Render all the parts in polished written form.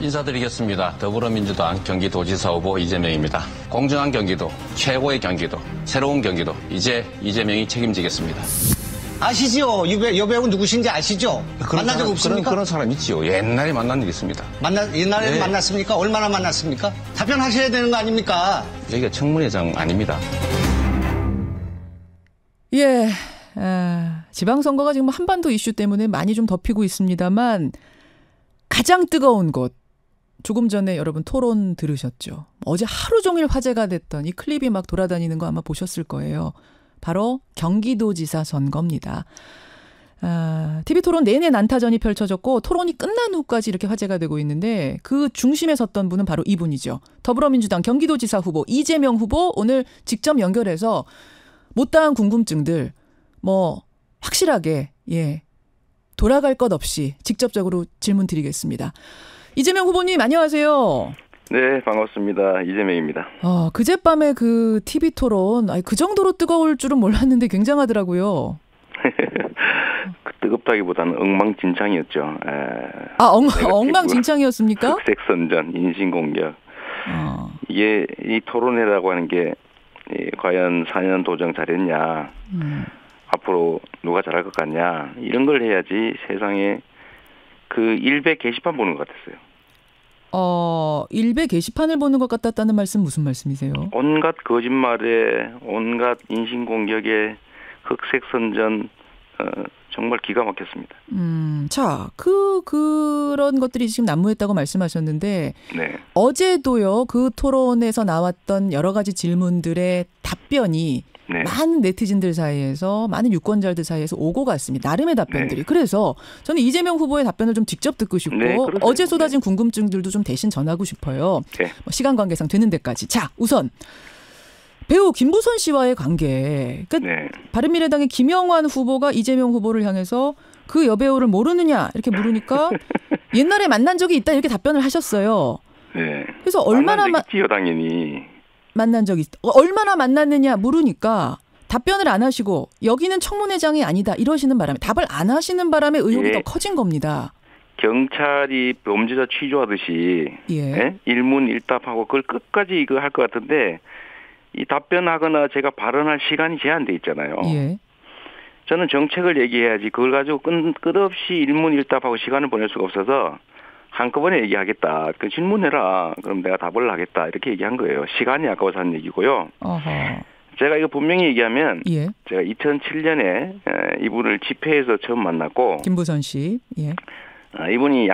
인사드리겠습니다. 더불어민주당 경기도지사 후보 이재명입니다. 공정한 경기도, 최고의 경기도, 새로운 경기도, 이제 이재명이 책임지겠습니다. 아시죠? 여배우 누구신지 아시죠? 만난 적 없습니까? 그런 사람 있지요. 옛날에 만난 일 있습니다. 옛날에 네. 만났습니까? 얼마나 만났습니까? 답변하셔야 되는 거 아닙니까? 여기가 청문회장 아닙니다. 예, 지방선거가 지금 한반도 이슈 때문에 많이 좀 덮이고 있습니다만 가장 뜨거운 곳, 조금 전에 여러분 토론 들으셨죠? 어제 하루 종일 화제가 됐던 이 클립이 막 돌아다니는 거 아마 보셨을 거예요. 바로 경기도지사 선거입니다. TV토론 내내 난타전이 펼쳐졌고 토론이 끝난 후까지 이렇게 화제가 되고 있는데 그 중심에 섰던 분은 바로 이분이죠. 더불어민주당 경기도지사 후보 이재명 후보 오늘 직접 연결해서 못다한 궁금증들 확실하게 돌아갈 것 없이 직접적으로 질문 드리겠습니다. 이재명 후보님 안녕하세요. 네, 반갑습니다. 이재명입니다. 그젯밤에 그 TV토론 그 정도로 뜨거울 줄은 몰랐는데 굉장하더라고요. 뜨겁다기보다는 엉망진창이었죠. 엉망진창이었습니까? 흑색선전, 인신공격. 이게 이 토론회라고 하는 게 과연 4년 도정 잘했냐, 앞으로 누가 잘할 것 같냐 이런 걸 해야지 세상에 그 일베 게시판 보는 것 같았어요. 일베 게시판을 보는 것 같았다는 말씀 무슨 말씀이세요? 온갖 거짓말에 온갖 인신공격에 흑색선전 정말 기가 막혔습니다. 자, 그런 것들이 지금 난무했다고 말씀하셨는데 네. 어제도요 그 토론에서 나왔던 여러 가지 질문들의 답변이 네. 많은 네티즌들 사이에서 많은 유권자들 사이에서 오고 갔습니다. 나름의 답변들이. 네. 그래서 저는 이재명 후보의 답변을 좀 직접 듣고 싶고 네, 어제 쏟아진 궁금증들도 좀 대신 전하고 싶어요. 네. 시간 관계상 되는 데까지. 자, 우선 배우 김부선 씨와의 관계. 네. 바른미래당의 김영환 후보가 이재명 후보를 향해서 그 여배우를 모르느냐 이렇게 물으니까 옛날에 만난 적이 있다 이렇게 답변을 하셨어요. 네. 그래서 얼마나 있지요, 당연히. 만난 적이 얼마나 만났느냐 물으니까 답변을 안 하시고 여기는 청문회장이 아니다 이러시는 바람에 답을 안 하시는 바람에 의혹이 더 커진 겁니다. 경찰이 범죄자 취조하듯이 일문일답하고 그걸 끝까지 이거 할 것 같은데 이 답변하거나 제가 발언할 시간이 제한돼 있잖아요. 예. 저는 정책을 얘기해야지 그걸 가지고 끝없이 일문일답하고 시간을 보낼 수가 없어서 한꺼번에 얘기하겠다. 그 질문해라. 그럼 내가 답을 하겠다. 이렇게 얘기한 거예요. 시간이 아까워서 한 얘기고요. 어허. 제가 이거 분명히 얘기하면 제가 2007년에 이분을 집회에서 처음 만났고 김부선 씨. 예. 이분이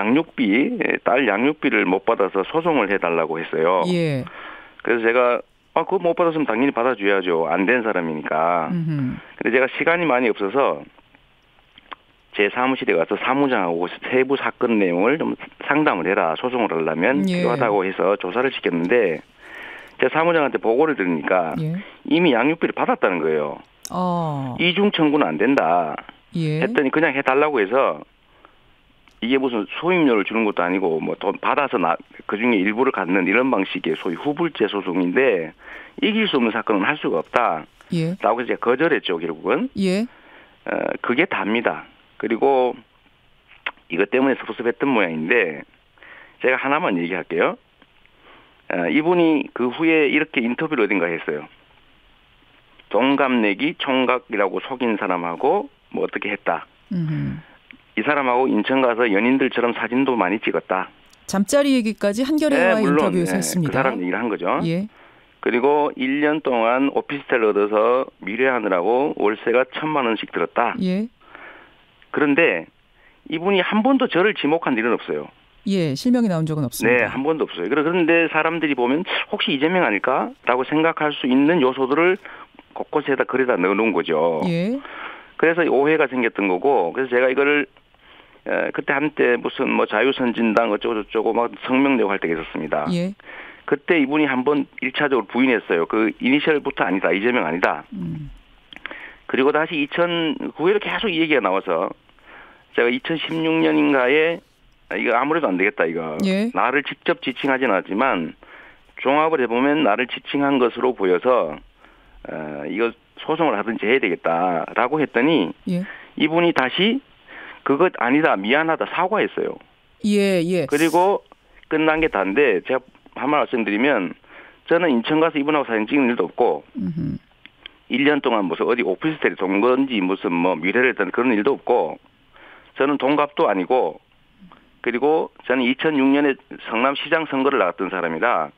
딸 양육비를 못 받아서 소송을 해달라고 했어요. 예. 그래서 제가 그거 못 받았으면 당연히 받아줘야죠. 안 된 사람이니까. 근데 제가 시간이 많이 없어서 제 사무실에 가서 사무장하고 세부 사건 내용을 좀 상담을 해라. 소송을 하려면 필요하다고 해서 조사를 시켰는데 제 사무장한테 보고를 들으니까 이미 양육비를 받았다는 거예요. 이중 청구는 안 된다. 했더니 그냥 해달라고 해서 이게 무슨 소임료를 주는 것도 아니고 돈 받아서 그중에 일부를 갖는 이런 방식의 소위 후불제 소송인데 이길 수 없는 사건은 할 수가 없다. 라고 해서 제가 거절했죠, 결국은. 그게 답니다. 그리고 이것 때문에 섭섭했던 모양인데 제가 하나만 얘기할게요. 이분이 그 후에 이렇게 인터뷰를 어딘가 했어요. 동갑내기 총각이라고 속인 사람하고 어떻게 했다. 이 사람하고 인천 가서 연인들처럼 사진도 많이 찍었다. 잠자리 얘기까지 한겨레와의 인터뷰에서 했습니다. 그 사람 얘기를 한 거죠. 예. 그리고 1년 동안 오피스텔 얻어서 미래하느라고 월세가 1,000만 원씩 들었다. 예. 그런데 이분이 한 번도 저를 지목한 일은 없어요. 예, 실명이 나온 적은 없습니다. 네, 한 번도 없어요. 그런데 사람들이 보면 혹시 이재명 아닐까라고 생각할 수 있는 요소들을 곳곳에다 글에다 넣어놓은 거죠. 예. 그래서 오해가 생겼던 거고, 그래서 제가 이거를 그때 한때 무슨 자유선진당 어쩌고저쩌고 막 성명 내고 할 때가 있었습니다. 예. 그때 이분이 한번 1차적으로 부인했어요. 그 이니셜부터 아니다, 이재명 아니다. 그리고 다시 2009년에 계속 이 얘기가 나와서 제가 2016년인가에 이거 아무래도 안 되겠다 이거. 나를 직접 지칭하진 않았지만 종합을 해보면 나를 지칭한 것으로 보여서 이거 소송을 하든지 해야 되겠다라고 했더니 이분이 다시 그것 아니다 미안하다 사과했어요. 예. 그리고 끝난 게 다인데 제가 한 말 말씀드리면 저는 인천 가서 이분하고 사진 찍는 일도 없고 1년 동안 무슨 어디 오피스텔에 동건지 무슨 뭐 미래를 했던 그런 일도 없고 저는 동갑도 아니고 그리고 저는 2006년에 성남시장 선거를 나갔던 사람이라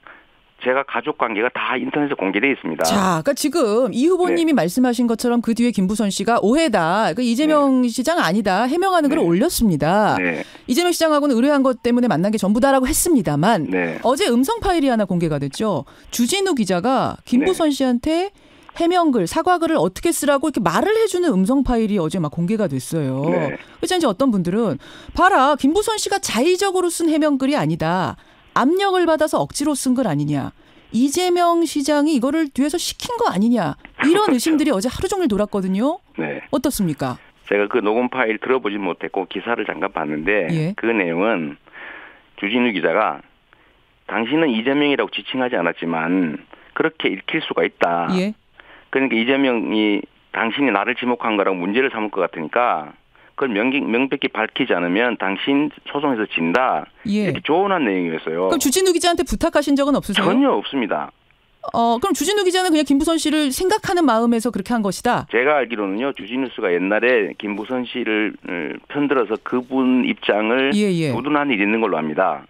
제가 가족 관계가 다 인터넷에 공개되어 있습니다. 자, 그러니까 지금 이 후보님이 말씀하신 것처럼 그 뒤에 김부선 씨가 오해다. 그 이재명 시장 아니다. 해명하는 글을 올렸습니다. 이재명 시장하고는 의뢰한 것 때문에 만난 게 전부다라고 했습니다만 어제 음성 파일이 하나 공개가 됐죠. 주진우 기자가 김부선 씨한테 해명글, 사과글을 어떻게 쓰라고 이렇게 말을 해주는 음성 파일이 어제 막 공개가 됐어요. 그래서 이제 어떤 분들은 봐라, 김부선 씨가 자의적으로 쓴 해명글이 아니다. 압력을 받아서 억지로 쓴 글 아니냐. 이재명 시장이 이거를 뒤에서 시킨 거 아니냐. 이런 의심들이 어제 하루 종일 돌았거든요. 어떻습니까? 제가 그 녹음 파일 들어보지 못했고 기사를 잠깐 봤는데 그 내용은 주진우 기자가 당신은 이재명이라고 지칭하지 않았지만 그렇게 읽힐 수가 있다. 그러니까 이재명이 당신이 나를 지목한 거라고 문제를 삼을 것 같으니까 그걸 명백히 밝히지 않으면 당신 소송에서 진다. 이렇게 조언한 내용이었어요. 그럼 주진우 기자한테 부탁하신 적은 없으세요? 전혀 없습니다. 그럼 주진우 기자는 그냥 김부선 씨를 생각하는 마음에서 그렇게 한 것이다? 제가 알기로는요. 주진우 씨가 옛날에 김부선 씨를 편들어서 그분 입장을 두둔한 일이 있는 걸로 압니다.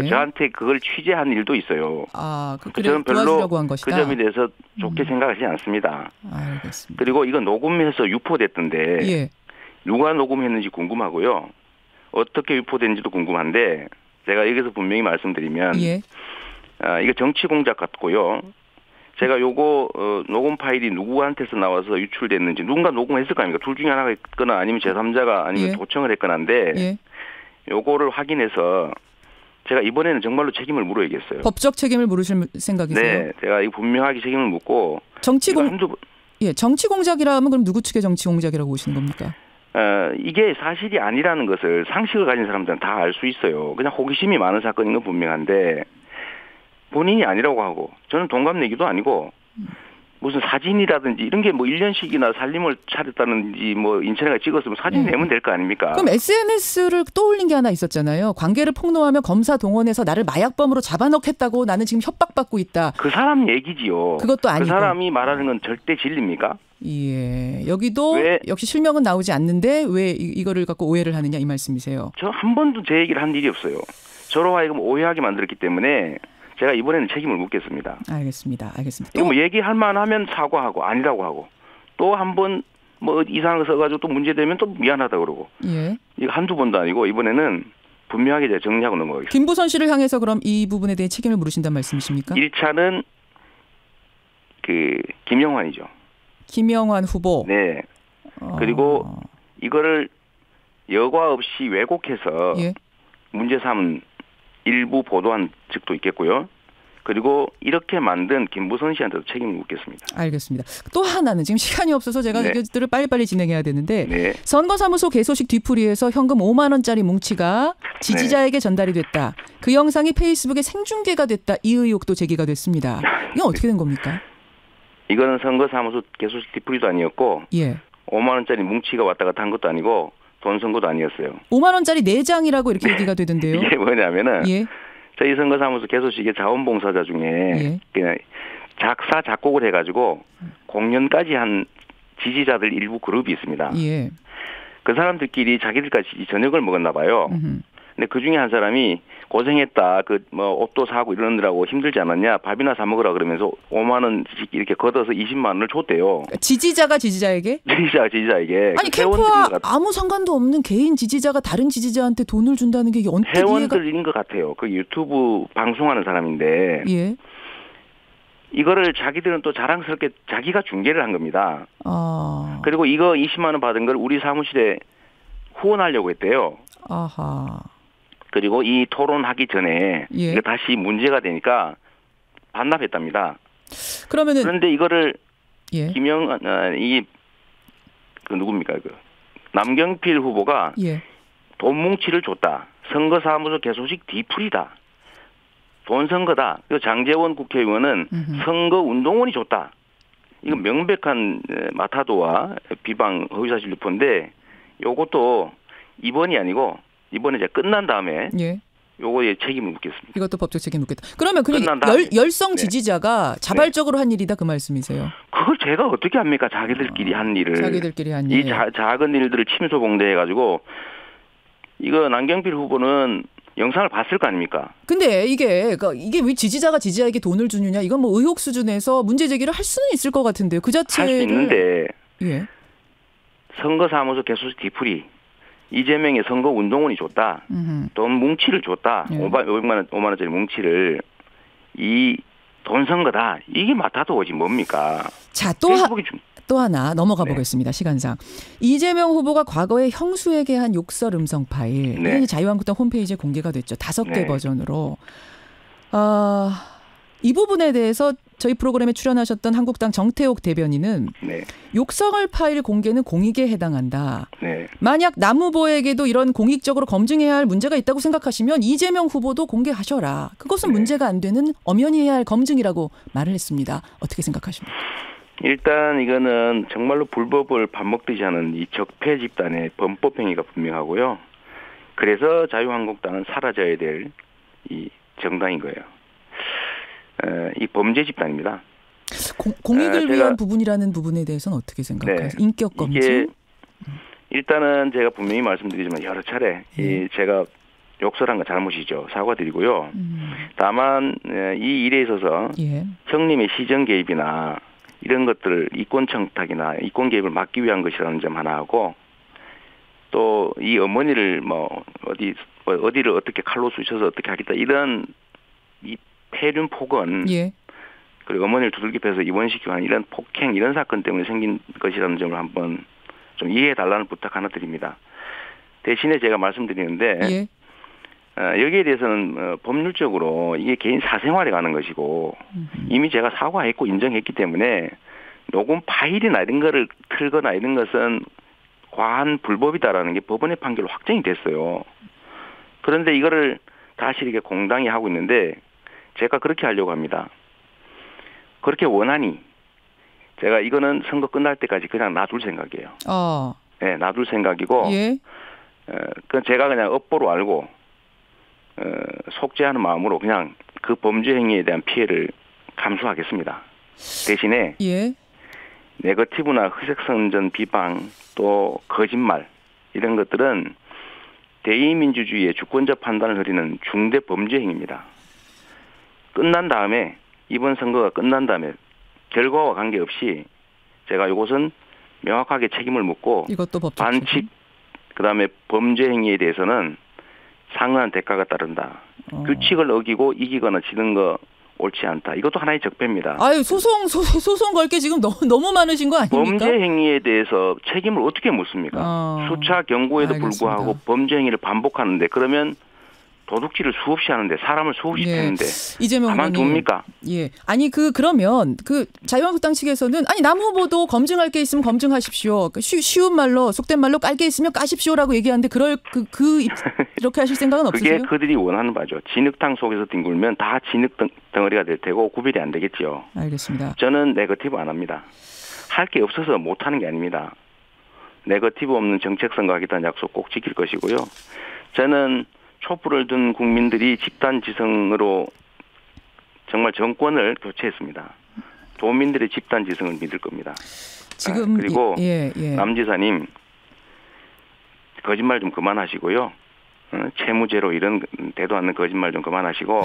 저한테 그걸 취재한 일도 있어요. 저는 별로 한 것이다. 그 점에 대해서 좋게 생각하지 않습니다. 알겠습니다. 그리고 이거 녹음해서 유포됐던데 누가 녹음했는지 궁금하고요. 어떻게 유포됐는지도 궁금한데 제가 여기서 분명히 말씀드리면 이거 정치 공작 같고요. 제가 요거 녹음 파일이 누구한테서 나와서 유출됐는지 누군가 녹음했을 거 아닙니까? 둘 중에 하나가 있거나 아니면 제3자가 아니면 도청을 했거나인데 요거를 확인해서 제가 이번에는 정말로 책임을 물어야겠어요. 법적 책임을 물으실 생각이세요? 네. 제가 이거 분명하게 책임을 묻고 정치 공작이라면 그럼 누구 측의 정치 공작이라고 보시는 겁니까? 이게 사실이 아니라는 것을 상식을 가진 사람들은 다 알 수 있어요. 그냥 호기심이 많은 사건인 건 분명한데 본인이 아니라고 하고 저는 동갑내기도 아니고 무슨 사진이라든지 이런 게 뭐 1년씩이나 살림을 차렸다는지 뭐 인터넷에 찍었으면 사진 내면 될 거 아닙니까? 그럼 SNS를 떠올린 게 하나 있었잖아요. 관계를 폭로하며 검사 동원해서 나를 마약범으로 잡아넣겠다고 나는 지금 협박받고 있다. 그 사람 얘기지요. 그것도 아니고. 그 사람이 말하는 건 절대 진리입니까? 여기도 역시 실명은 나오지 않는데 왜 이거를 갖고 오해를 하느냐 이 말씀이세요. 저 한 번도 제 얘기를 한 일이 없어요. 저로 하여금 오해하게 만들었기 때문에 제가 이번에는 책임을 묻겠습니다. 알겠습니다. 이거 뭐 얘기할 만하면 사과하고 아니라고 하고 또 한 번 뭐 이상한 거 써가지고 또 문제되면 또 미안하다 그러고 이거 한두 번도 아니고 이번에는 분명하게 제가 정리하고 넘어가겠습니다. 김부선 씨를 향해서 그럼 이 부분에 대해 책임을 물으신다는 말씀이십니까? 1차는 그 김영환이죠. 김영환 후보. 네. 그리고 이거를 여과 없이 왜곡해서 문제 삼은 일부 보도한 측도 있겠고요. 그리고 이렇게 만든 김부선 씨한테도 책임을 묻겠습니다. 알겠습니다. 또 하나는 지금 시간이 없어서 제가 이것들을 빨리빨리 진행해야 되는데 선거사무소 개소식 뒤풀이에서 현금 5만 원짜리 뭉치가 지지자에게 전달이 됐다. 그 영상이 페이스북에 생중계가 됐다. 이 의혹도 제기가 됐습니다. 이건 어떻게 된 겁니까? 이거는 선거사무소 개소식 뒤풀이도 아니었고 5만 원짜리 뭉치가 왔다 갔다 한 것도 아니고 돈 선거도 아니었어요. 5만 원짜리 4장이라고 이렇게 얘기가 되던데요. 이게 뭐냐면은 저희 선거사무소 개소식의 자원봉사자 중에 그냥 작사 작곡을 해가지고 공연까지 한 지지자들 일부 그룹이 있습니다. 그 사람들끼리 자기들까지 저녁을 먹었나 봐요. 근데 그 중에 한 사람이 고생했다. 그 뭐 옷도 사고 이러느라고 힘들지 않았냐. 밥이나 사 먹으라 그러면서 5만 원씩 이렇게 걷어서 20만 원을 줬대요. 지지자가 지지자에게? 지지자에게. 아니 캠프와 아무 상관도 없는 개인 지지자가 다른 지지자한테 돈을 준다는 게 언뜻 이해가. 회원들인 것 같아요. 그 유튜브 방송하는 사람인데. 이거를 자기들은 또 자랑스럽게 자기가 중계를 한 겁니다. 그리고 이거 20만 원 받은 걸 우리 사무실에 후원하려고 했대요. 그리고 이 토론하기 전에 이거 다시 문제가 되니까 반납했답니다. 그런데 이거를 그 누굽니까? 그 남경필 후보가 돈 뭉치를 줬다. 선거사무소 개소식 뒤풀이다. 돈 선거다. 그리고 장제원 국회의원은 선거운동원이 줬다. 이건 명백한 마타도와 비방 허위사실 유포인데 요것도 이번이 아니고 이번에 이제 끝난 다음에 요거에 책임을 묻겠습니다. 이것도 법적 책임 묻겠다. 그러면 그냥 열성 네. 지지자가 자발적으로 한 일이다 그 말씀이세요? 그걸 제가 어떻게 합니까? 자기들끼리 한 일을. 자기들끼리 한 일. 이 작은 일들을 침소봉대해가지고 이거 남경필 후보는 영상을 봤을 거 아닙니까? 근데 이게 왜 지지자가 지지자에게 돈을 주느냐 이건 뭐 의혹 수준에서 문제 제기를 할 수는 있을 것 같은데요. 그 자체를 할 수 있는데 예. 선거사무소 개수수 뒤풀이 이재명의 선거 운동원이 줬다. 돈 뭉치를 줬다. 예. 500만 원짜리 뭉치를 이 돈 선거다. 이게 맞다도 오지 뭡니까? 자, 페이스북이 또 하나 넘어가 네. 보겠습니다. 시간상. 이재명 후보가 과거에 형수에게 한 욕설 음성 파일. 네. 이게 자유한국당 홈페이지에 공개가 됐죠. 5개 네. 버전으로. 이 부분에 대해서 저희 프로그램에 출연하셨던 한국당 정태옥 대변인은 네. 욕설 파일 공개는 공익에 해당한다. 네. 만약 남 후보에게도 이런 공익적으로 검증해야 할 문제가 있다고 생각하시면 이재명 후보도 공개하셔라. 그것은 네. 문제가 안 되는 엄연히 해야 할 검증이라고 말을 했습니다. 어떻게 생각하십니까? 일단 이거는 정말로 불법을 밥 먹듯이 하는 이 적폐 집단의 범법 행위가 분명하고요. 그래서 자유한국당은 사라져야 될 이 정당인 거예요. 이 범죄 집단입니다. 공익을 위한 부분이라는 부분에 대해서는 어떻게 생각하세요? 네. 인격 검증? 이게 일단은 제가 분명히 말씀드리지만 여러 차례 제가 욕설한 거 잘못이죠. 사과드리고요. 다만 이 일에 있어서 예. 형님의 시정 개입이나 이런 것들을 이권 청탁이나 이권 개입을 막기 위한 것이라는 점 하나 하고 또 이 어머니를 뭐 어디를 어떻게 칼로 쑤셔서 어떻게 하겠다 이런 이 폐륜 폭언 예. 그리고 어머니를 두들겨 패서 입원시키고 하는 이런 폭행 이런 사건 때문에 생긴 것이라는 점을 한번 좀 이해해 달라는 부탁 하나 드립니다. 대신에 제가 말씀드리는데 예. 여기에 대해서는 법률적으로 이게 개인 사생활에 가는 것이고 이미 제가 사과했고 인정했기 때문에 녹음 파일이나 이런 거를 틀거나 이런 것은 과한 불법이다라는 게 법원의 판결로 확정이 됐어요. 그런데 이거를 다시 이렇게 공당이 하고 있는데 제가 그렇게 하려고 합니다. 그렇게 원하니 제가 이거는 선거 끝날 때까지 그냥 놔둘 생각이에요. 네, 놔둘 생각이고 예. 그건 제가 그냥 업보로 알고 속죄하는 마음으로 그냥 그 범죄 행위에 대한 피해를 감수하겠습니다. 대신에 예. 네거티브나 희색선전 비방 또 거짓말 이런 것들은 대의민주주의의 주권적 판단을 흐리는 중대 범죄 행위입니다. 끝난 다음에 이번 선거가 끝난 다음에 결과와 관계없이 제가 이것은 명확하게 책임을 묻고 이것도 법적 반칙 책임? 그다음에 범죄 행위에 대해서는 상응한 대가가 따른다. 규칙을 어기고 이기거나 지는 거 옳지 않다. 이것도 하나의 적폐입니다. 아유 소송 걸 게 지금 너무 많으신 거 아닙니까? 범죄 행위에 대해서 책임을 어떻게 묻습니까? 수차 경고에도 알겠습니다. 불구하고 범죄 행위를 반복하는데 그러면 도둑질을 수없이 하는데 사람을 수없이 패는데 이재명 가만둡니까? 예. 아니 그러면 자유한국당 측에서는 아니 남 후보도 검증할 게 있으면 검증하십시오. 쉬운 말로 속된 말로 깔 게 있으면 까십시오라고 얘기하는데 이렇게 하실 생각은 없으세요? 그게 그들이 원하는 바죠. 진흙탕 속에서 뒹굴면 다 진흙 덩어리가 될 테고 구별이 안 되겠죠. 알겠습니다. 저는 네거티브 안 합니다. 할 게 없어서 못 하는 게 아닙니다. 네거티브 없는 정책 선거하겠다는 약속 꼭 지킬 것이고요. 저는 촛불을 든 국민들이 집단지성으로 정말 정권을 교체했습니다. 도민들의 집단지성을 믿을 겁니다. 지금 그리고 예. 남지사님 거짓말 좀 그만하시고요. 채무제로 이런 대도 않는 거짓말 좀 그만하시고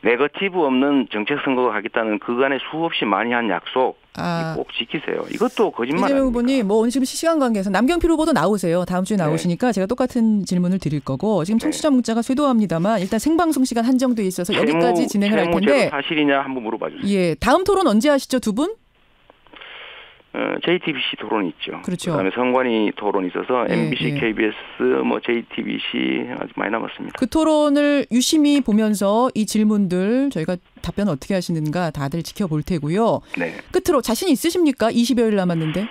네거티브 없는 정책 선거가 하겠다는 그간의 수없이 많이 한 약속 꼭 지키세요. 이것도 거짓말 아닙니까? 이재명 후보님 오늘 지금 시간 관계에서 남경필 후보도 나오세요. 다음 주에 나오시니까 제가 똑같은 질문을 드릴 거고 지금 청취자 문자가 쇄도합니다만 일단 생방송 시간 한정돼 있어서 여기까지 진행을 할 텐데 사실이냐 한번 물어봐 주세요. 예, 다음 토론 언제 하시죠, 두 분? JTBC 토론이 있죠. 그렇죠. 그다음에 선관위 토론이 있어서 MBC, 예. KBS, JTBC 아직 많이 남았습니다. 그 토론을 유심히 보면서 이 질문들 저희가 답변 어떻게 하시는가 다들 지켜볼 테고요. 네. 끝으로 자신 있으십니까? 20여일 남았는데.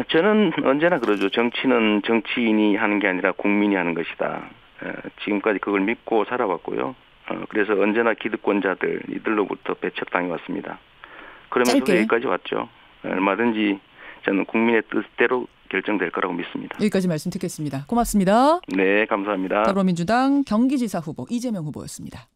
저는 언제나 그러죠. 정치는 정치인이 하는 게 아니라 국민이 하는 것이다. 지금까지 그걸 믿고 살아왔고요. 그래서 언제나 기득권자들 이들로부터 배척당해 왔습니다. 그러면서 짧게. 여기까지 왔죠. 얼마든지 저는 국민의 뜻대로 결정될 거라고 믿습니다. 여기까지 말씀 듣겠습니다. 고맙습니다. 네, 감사합니다. 더불어민주당 경기지사 후보 이재명 후보였습니다.